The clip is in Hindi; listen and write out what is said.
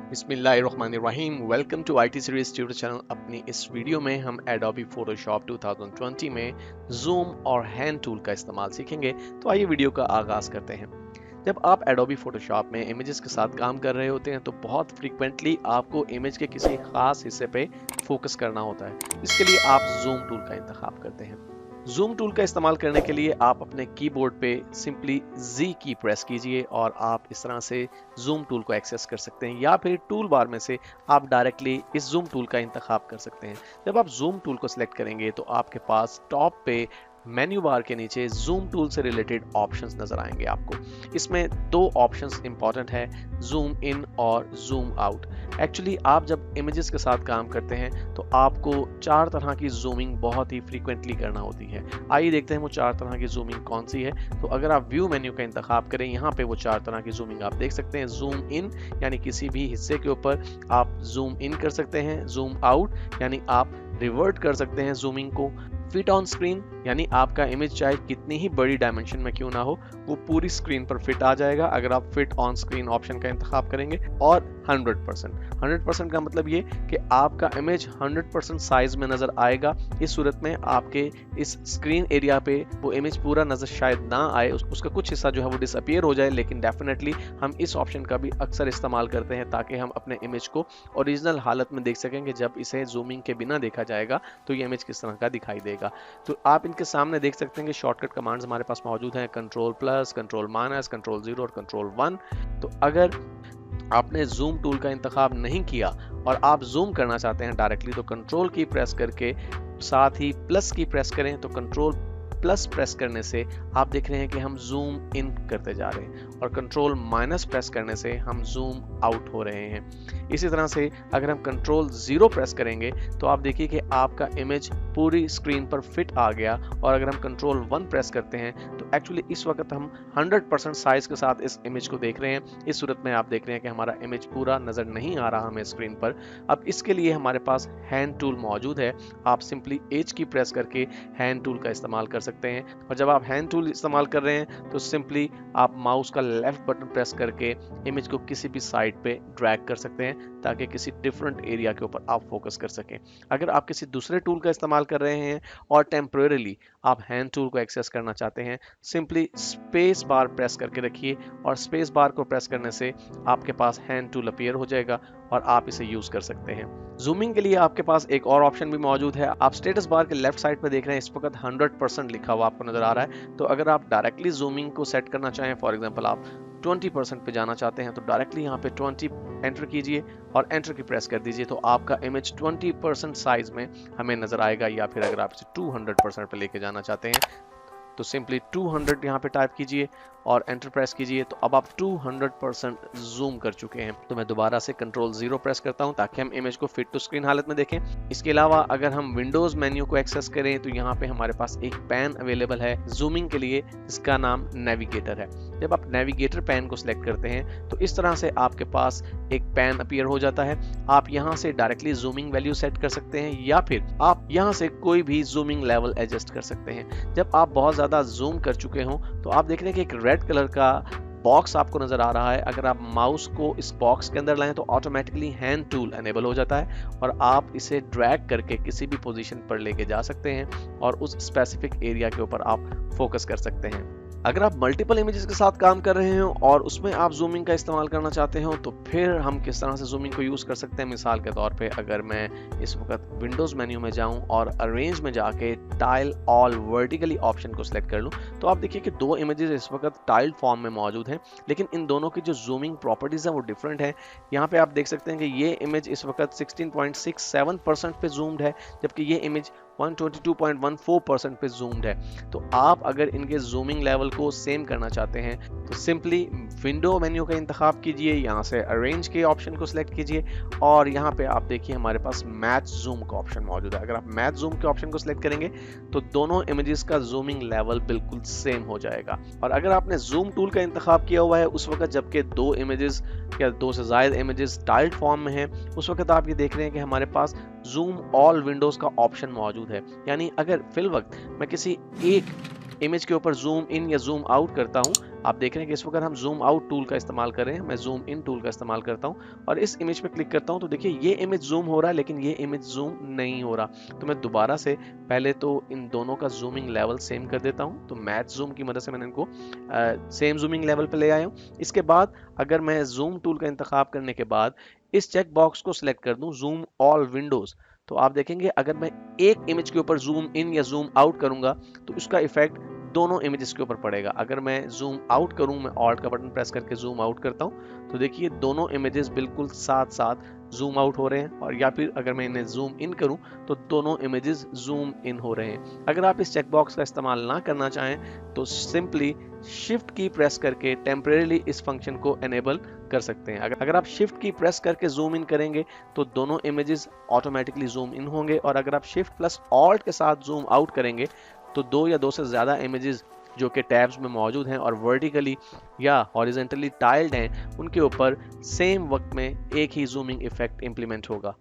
बिस्मिल्लाहिर्रहमानिर्रहीम। Welcome to IT series tutor channel. अपनी इस वीडियो में हम एडोबी फोटोशॉप 2020 में जूम और हैंड टूल का इस्तेमाल सीखेंगे। तो आइए वीडियो का आगाज करते हैं। जब आप एडोबी फोटोशॉप में इमेजेस के साथ काम कर रहे होते हैं तो बहुत फ्रीक्वेंटली आपको इमेज के किसी खास हिस्से पे फोकस करना होता है। इसके लिए आप जूम टूल का इंतखाब करते हैं। जूम टूल का इस्तेमाल करने के लिए आप अपने कीबोर्ड पे सिंपली जी की प्रेस कीजिए और आप इस तरह से जूम टूल को एक्सेस कर सकते हैं, या फिर टूल बार में से आप डायरेक्टली इस जूम टूल का इंतखाब कर सकते हैं। जब आप जूम टूल को सिलेक्ट करेंगे तो आपके पास टॉप पे मेन्यू बार के नीचे जूम टूल से रिलेटेड ऑप्शंस नजर आएंगे आपको। इसमें दो ऑप्शंस इंपॉर्टेंट है, जूम इन और जूम आउट। एक्चुअली आप जब इमेजेस के साथ काम करते हैं तो आपको चार तरह की जूमिंग बहुत ही फ्रीक्वेंटली करना होती है। आइए देखते हैं वो चार तरह की जूमिंग कौन सी है। तो अगर आप व्यू मेन्यू का इंतखाब करें, यहाँ पे वो चार तरह की जूमिंग आप देख सकते हैं। जूम इन यानी किसी भी हिस्से के ऊपर आप जूम इन कर सकते हैं। जूम आउट यानी आप रिवर्ट कर सकते हैं जूमिंग को। फिट ऑन स्क्रीन यानी आपका इमेज चाहे कितनी ही बड़ी डायमेंशन में क्यों ना हो, वो पूरी स्क्रीन पर फिट आ जाएगा अगर आप फिट ऑन स्क्रीन ऑप्शन का इंतखाब करेंगे। और 100% का मतलब ये कि आपका इमेज 100% साइज में नजर आएगा। इस सूरत में आपके इस स्क्रीन एरिया पे वो इमेज पूरा नजर शायद ना आए, उसका कुछ हिस्सा जो है वो डिसअपियर हो जाए, लेकिन डेफिनेटली हम इस ऑप्शन का भी अक्सर इस्तेमाल करते हैं ताकि हम अपने इमेज को ओरिजिनल हालत में देख सकेंगे। जब इसे जूमिंग के बिना देखा जाएगा तो ये इमेज किस तरह का दिखाई देगा। तो आप इनके सामने देख सकते हैं कि शॉर्टकट कमांड्स हमारे पास मौजूद हैं, control plus, control minus, control 0 और कंट्रोल 1। तो अगर आपने जूम टूल का इंतखाब नहीं किया और आप जूम करना चाहते हैं डायरेक्टली, तो कंट्रोल की प्रेस करके साथ ही प्लस की प्रेस करें। तो कंट्रोल प्लस प्रेस करने से आप देख रहे हैं कि हम जूम इन करते जा रहे हैं, और कंट्रोल माइनस प्रेस करने से हम जूम आउट हो रहे हैं। इसी तरह से अगर हम कंट्रोल 0 प्रेस करेंगे तो आप देखिए कि आपका इमेज पूरी स्क्रीन पर फिट आ गया। और अगर हम कंट्रोल 1 प्रेस करते हैं तो एक्चुअली इस वक्त हम 100% साइज के साथ इस इमेज को देख रहे हैं। इस सूरत में आप देख रहे हैं कि हमारा इमेज पूरा नजर नहीं आ रहा हमें स्क्रीन पर। अब इसके लिए हमारे पास हैंड टूल मौजूद है। आप सिंपली एच की प्रेस करके हैंड टूल का इस्तेमाल कर सकते हैं। और जब आप हैंड टूल इस्तेमाल कर रहे हैं तो सिंपली आप माउस का लेफ्ट बटन प्रेस करके इमेज को किसी भी साइड पे ड्रैग कर सकते हैं ताकि किसी डिफरेंट एरिया के ऊपर आप फोकस कर सकें। अगर आप किसी दूसरे टूल का इस्तेमाल कर रहे हैं और टेम्परेरीली आप हैंड टूल को एक्सेस करना चाहते हैं, सिंपली स्पेस बार प्रेस करके रखिए और स्पेस बार को प्रेस करने से आपके पास हैंड टूल अपीयर हो जाएगा और आप इसे यूज कर सकते हैं। जूमिंग के लिए आपके पास एक और ऑप्शन भी मौजूद है। आप स्टेटस बार के लेफ्ट साइड पर देख रहे हैं, इस वक्त 100% लिखा हुआ आपको नजर आ रहा है। तो अगर आप डायरेक्टली जूमिंग को सेट करना चाहें, फॉर एग्जांपल आप 20% पे जाना चाहते हैं, तो डायरेक्टली यहाँ पे 20 एंटर कीजिए और एंटर की प्रेस कर दीजिए। तो आपका इमेज 20% साइज में हमें नजर आएगा। या फिर अगर आप इसे 200% पे लेके जाना चाहते हैं तो सिंपली 200 यहाँ पे टाइप कीजिए और एंटर प्रेस कीजिए। तो अब आप 200% जूम कर चुके हैं। तो मैं दोबारा से कंट्रोल 0 प्रेस करता हूं ताकि हम इमेज को फिट टू स्क्रीन हालत में देखें। इसके अलावा अगर हम विंडोज मेन्यू को एक्सेस करें तो यहाँ पे हमारे पास एक पैन अवेलेबल है जूमिंग के लिए, इसका नाम नेविगेटर है। जब आप नेविगेटर पैन को सिलेक्ट करते हैं तो इस तरह से आपके पास एक पैन अपीयर हो जाता है। आप यहाँ से डायरेक्टली जूमिंग वैल्यू सेट कर सकते हैं या फिर आप यहाँ से कोई भी जूमिंग लेवल एडजस्ट कर सकते हैं। जब आप बहुत ज्यादा जूम कर चुके हो तो आप देख रहे हैं कि एक रेड कलर का बॉक्स आपको नजर आ रहा है। अगर आप माउस को इस बॉक्स के अंदर लाएं तो ऑटोमेटिकली हैंड टूल एनेबल हो जाता है और आप इसे ड्रैग करके किसी भी पोजीशन पर लेके जा सकते हैं और उस स्पेसिफिक एरिया के ऊपर आप फोकस कर सकते हैं। अगर आप मल्टीपल इमेजेस के साथ काम कर रहे हो और उसमें आप जूमिंग का इस्तेमाल करना चाहते हो तो फिर हम किस तरह से जूमिंग को यूज कर सकते हैं। मिसाल के तौर पे अगर मैं इस वक्त विंडोज मेन्यू में जाऊं और अरेंज में जाके टाइल ऑल वर्टिकली ऑप्शन को सिलेक्ट कर लूं, तो आप देखिए कि दो इमेजेस इस वक्त टाइल्ड फॉर्म में मौजूद हैं, लेकिन इन दोनों की जो जूमिंग प्रॉपर्टीज है वो डिफरेंट है। यहाँ पे आप देख सकते हैं कि ये इमेज इस वक्त 16.67% पे जूम्ड है, जबकि ये इमेज 122.14% पे जूम्ड है। तो आप अगर इनके जूमिंग लेवल को सेम करना चाहते हैं तो सिंपली विंडो मेन्यू का इंतखाब कीजिए, यहाँ से अरेंज के ऑप्शन को सिलेक्ट कीजिए और यहाँ पे आप देखिए हमारे पास मैच जूम का ऑप्शन मौजूद है। अगर आप मैच जूम के ऑप्शन को सिलेक्ट करेंगे तो दोनों इमेजेस का जूमिंग लेवल बिल्कुल सेम हो जाएगा। और अगर आपने जूम टूल का इंतखाब किया हुआ है उस वक्त जबकि दो इमेजेस या दो से ज्यादा इमेजेस टाइल्ड फॉर्म में है, उस वक्त आप ये देख रहे हैं कि हमारे पास जूम ऑल विंडोज का ऑप्शन मौजूद है। यानी अगर फिल वक्त मैं किसी एक इमेज के ऊपर जूम इन या जूम आउट करता हूँ, आप देख रहे हैं कि इस वक्त हम जूम आउट टूल का इस्तेमाल कर रहे हैं, मैं जूम इन टूल का इस्तेमाल करता हूँ और इस इमेज पे क्लिक करता हूँ तो देखिए ये इमेज जूम हो रहा है लेकिन ये इमेज जूम नहीं हो रहा। तो मैं दोबारा से पहले तो इन दोनों का जूमिंग लेवल सेम कर देता हूँ, तो मैच जूम की मदद से मैंने इनको सेम जूमिंग लेवल पे ले आया हूँ। इसके बाद अगर मैं जूम टूल का इंतखाब करने के बाद इस चेक बॉक्स को सिलेक्ट कर दूं जूम ऑल विंडोज, तो आप देखेंगे अगर मैं एक इमेज के ऊपर जूम इन या जूम आउट करूंगा तो उसका इफेक्ट दोनों इमेजेस के ऊपर पड़ेगा। अगर मैं जूम आउट करूं, मैं ऑल्ट का बटन प्रेस करके जूम आउट करता हूं तो देखिए दोनों इमेजेस बिल्कुल साथ साथ जूम आउट हो रहे हैं, और या फिर अगर मैं इन्हें जूम इन करूं तो दोनों इमेजेस जूम इन हो रहे हैं। अगर आप इस चेकबॉक्स का इस्तेमाल ना करना चाहें तो सिंपली शिफ्ट की प्रेस करके टेम्परेरीली इस फंक्शन को एनेबल कर सकते हैं। अगर आप शिफ्ट की प्रेस करके जूम इन करेंगे तो दोनों इमेजेस ऑटोमेटिकली जूम इन होंगे, और अगर आप शिफ्ट प्लस ऑल्ट के साथ जूम आउट करेंगे तो दो या दो से ज़्यादा इमेजेस जो कि टैब्स में मौजूद हैं और वर्टिकली या हॉरिजेंटली टाइल्ड हैं, उनके ऊपर सेम वक्त में एक ही जूमिंग इफेक्ट इंप्लीमेंट होगा।